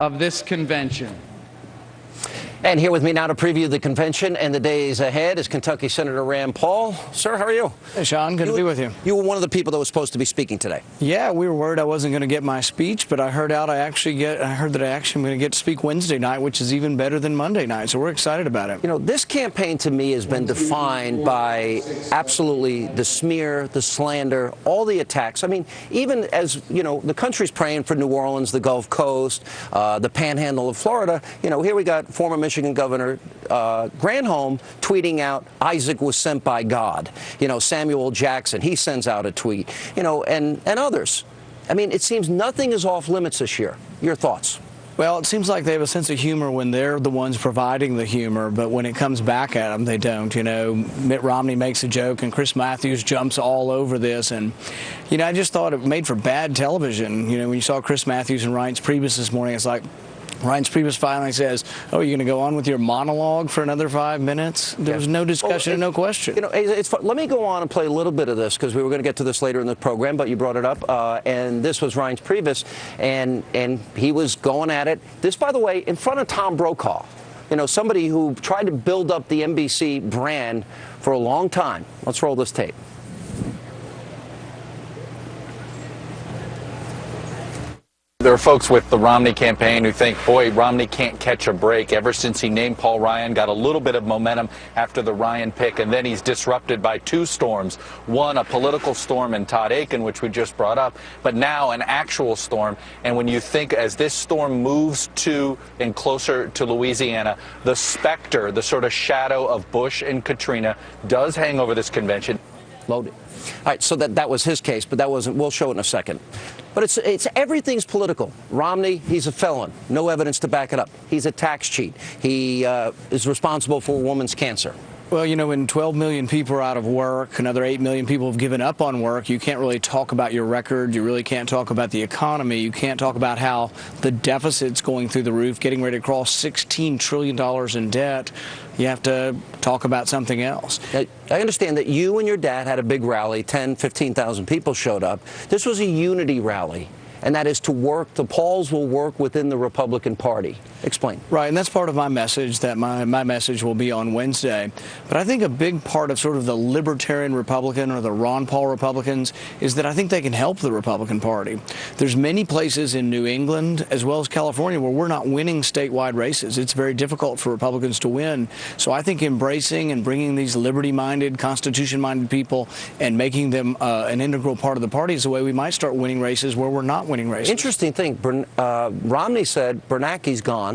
of this convention. And here with me now to preview the convention and the days ahead is Kentucky Senator Rand Paul. Sir, how are you? Hey, Sean. Good to be with you. You were one of the people that was supposed to be speaking today. Yeah, we were worried I wasn't going to get my speech, but I heard that I actually am going to get to speak Wednesday night, which is even better than Monday night. So we're excited about it. You know, this campaign to me has been defined by absolutely the smear, the slander, all the attacks. I mean, even as, you know, the country's praying for New Orleans, the Gulf Coast, the Panhandle of Florida. You know, here we got former Michigan Governor Granholm tweeting out Isaac was sent by God. You know, Samuel Jackson, he sends out a tweet, you know, and others. I mean, it seems nothing is off limits this year. Your thoughts? Well, it seems like they have a sense of humor when they're the ones providing the humor, but when it comes back at them, they don't. You know, Mitt Romney makes a joke, and Chris Matthews jumps all over this. And, you know, I just thought it made for bad television. You know, when you saw Chris Matthews and Reince Priebus this morning, it's like, Reince Priebus finally says, "Oh, you're going to go on with your monologue for another 5 minutes?" There was no discussion and no question. You know, it's fun. Let me go on and play a little bit of this because we were going to get to this later in the program, but you brought it up. And this was Reince Priebus, and he was going at it. This, by the way, in front of Tom Brokaw. You know, somebody who tried to build up the NBC brand for a long time. Let's roll this tape. There are folks with the Romney campaign who think, boy, Romney can't catch a break. Ever since he named Paul Ryan, got a little bit of momentum after the Ryan pick, and then he's disrupted by two storms. One, a political storm in Todd Akin, which we just brought up, but now an actual storm. And when you think as this storm moves to and closer to Louisiana, the specter, the sort of shadow of Bush and Katrina does hang over this convention. Loaded. All right, so that was his case, but that wasn't. We'll show it in a second. But it's everything's political. Romney, he's a felon. No evidence to back it up. He's a tax cheat. He is responsible for a woman's cancer. Well, you know, when 12 million people are out of work, another 8 million people have given up on work, you can't really talk about your record. You really can't talk about the economy. You can't talk about how the deficit's going through the roof, getting ready to cross $16 trillion in debt. You have to talk about something else. I understand that you and your dad had a big rally. 10, 15,000 people showed up. This was a unity rally. And that is to work, the Pauls will work within the Republican Party. Explain. Right, and that's part of my message, that my message will be on Wednesday. But I think a big part of sort of the libertarian Republican or the Ron Paul Republicans is that I think they can help the Republican Party. There's many places in New England as well as California where we're not winning statewide races. It's very difficult for Republicans to win. So I think embracing and bringing these liberty-minded, Constitution-minded people and making them an integral part of the party is the way we might start winning races where we're not winning races. Interesting thing, Romney said Bernanke's gone.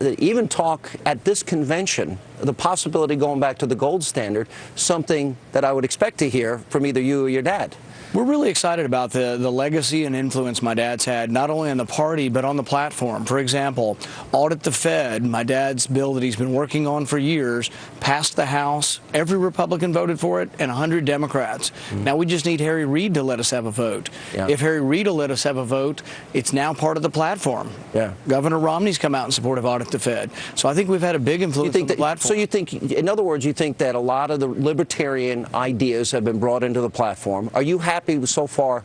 Even talk at this convention, the possibility going back to the gold standard, something that I would expect to hear from either you or your dad. We're really excited about the legacy and influence my dad's had, not only on the party, but on the platform. For example, audit the Fed, my dad's bill that he's been working on for years, passed the House. Every Republican voted for it, and 100 Democrats. Now we just need Harry Reid to let us have a vote. Yeah. If Harry Reid will let us have a vote, it's now part of the platform. Yeah. Governor Romney's come out in support of audit the Fed. So I think we've had a big influence on the platform. So you think, in other words, you think that a lot of the libertarian ideas have been brought into the platform. Are you happy so far?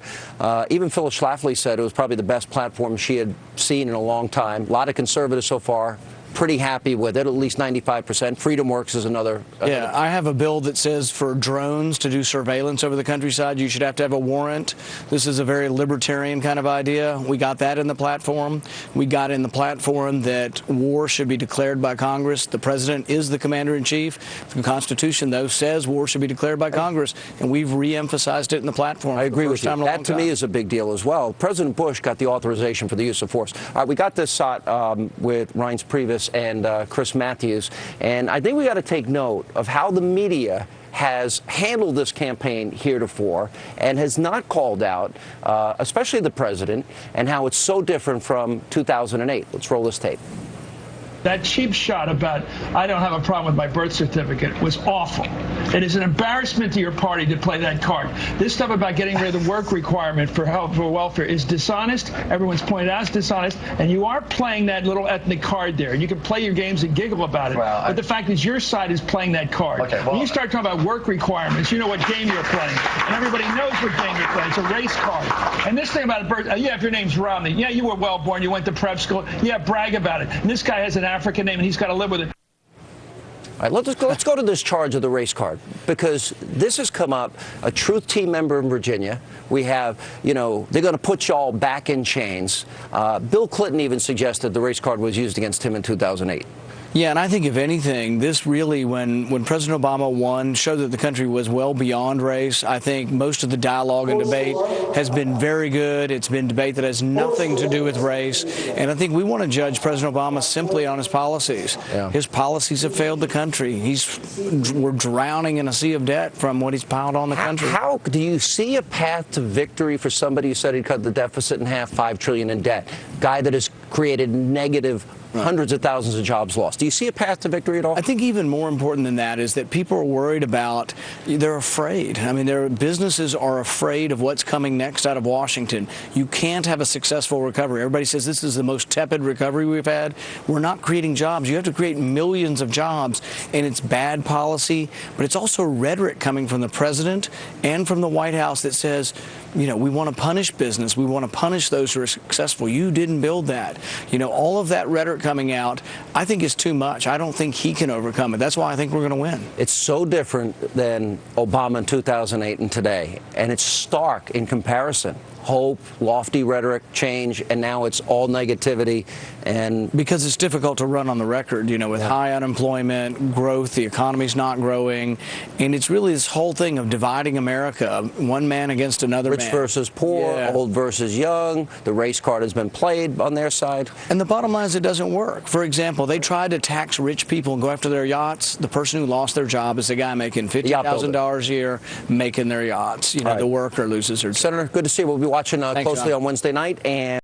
Even Phyllis Schlafly said it was probably the best platform she had seen in a long time. A lot of conservatives so far. Pretty happy with it, at least 95%. Freedom Works is another. Yeah, I have a bill that says for drones to do surveillance over the countryside, you should have to have a warrant. This is a very libertarian kind of idea. We got that in the platform. We got in the platform that war should be declared by Congress. The president is the commander-in-chief. The Constitution, though, says war should be declared by Congress, and we've re-emphasized it in the platform. I agree with you. That, to me, is a big deal as well. President Bush got the authorization for the use of force. All right, we got this shot with Reince Priebus and Chris Matthews, and I think we got to take note of how the media has handled this campaign heretofore and has not called out, especially the president, and how it's so different from 2008. Let's roll this tape. That cheap shot about I don't have a problem with my birth certificate was awful. It is an embarrassment to your party to play that card. This stuff about getting rid of the work requirement for health for welfare is dishonest. Everyone's pointed out it's dishonest, and you are playing that little ethnic card there. You can play your games and giggle about it, but the fact is your side is playing that card. When you start talking about work requirements, you know what game you're playing, and everybody knows what game you're playing. It's a race card. And this thing about a birth, yeah, if your name's Romney, yeah, you were well born, you went to prep school, yeah, brag about it. And this guy has an African name, and he's got to live with it. All right, let's go to this charge of the race card, because this has come up. A Truth Team member in Virginia. We have, they're going to put y'all back in chains. Bill Clinton even suggested the race card was used against him in 2008. Yeah, and I think if anything, this really, when President Obama won, showed that the country was well beyond race. I think most of the dialogue and debate has been very good. It's been debate that has nothing to do with race. And I think we want to judge President Obama simply on his policies. Yeah. His policies have failed the country. We're drowning in a sea of debt from what he's piled on the country. How do you see a path to victory for somebody who said he'd cut the deficit in half, $5 trillion in debt? Guy that has created negative hundreds of thousands of jobs lost. Do you see a path to victory at all? I think even more important than that is that people are worried about, they're afraid. I mean, their businesses are afraid of what's coming next out of Washington. You can't have a successful recovery. Everybody says this is the most tepid recovery we've had. We're not creating jobs. You have to create millions of jobs, and it's bad policy, but it's also rhetoric coming from the president and from the White House that says, we want to punish business. We want to punish those who are successful. You didn't build that. All of that rhetoric coming out, I think is too much. I don't think he can overcome it. That's why I think we're going to win. It's so different than Obama in 2008 and today, and it's stark in comparison. Hope, lofty rhetoric, change, and now it's all negativity. And because it's difficult to run on the record, with high unemployment, growth, the economy's not growing, and it's really this whole thing of dividing America, one man against another man. Rich versus poor, old versus young. The race card has been played on their side. And the bottom line is it doesn't work. For example, they tried to tax rich people and go after their yachts. The person who lost their job is the guy making $50,000 a year making their yachts. The worker loses their job. Senator, good to see you. We'll be watching Thanks, closely John. on Wednesday night. And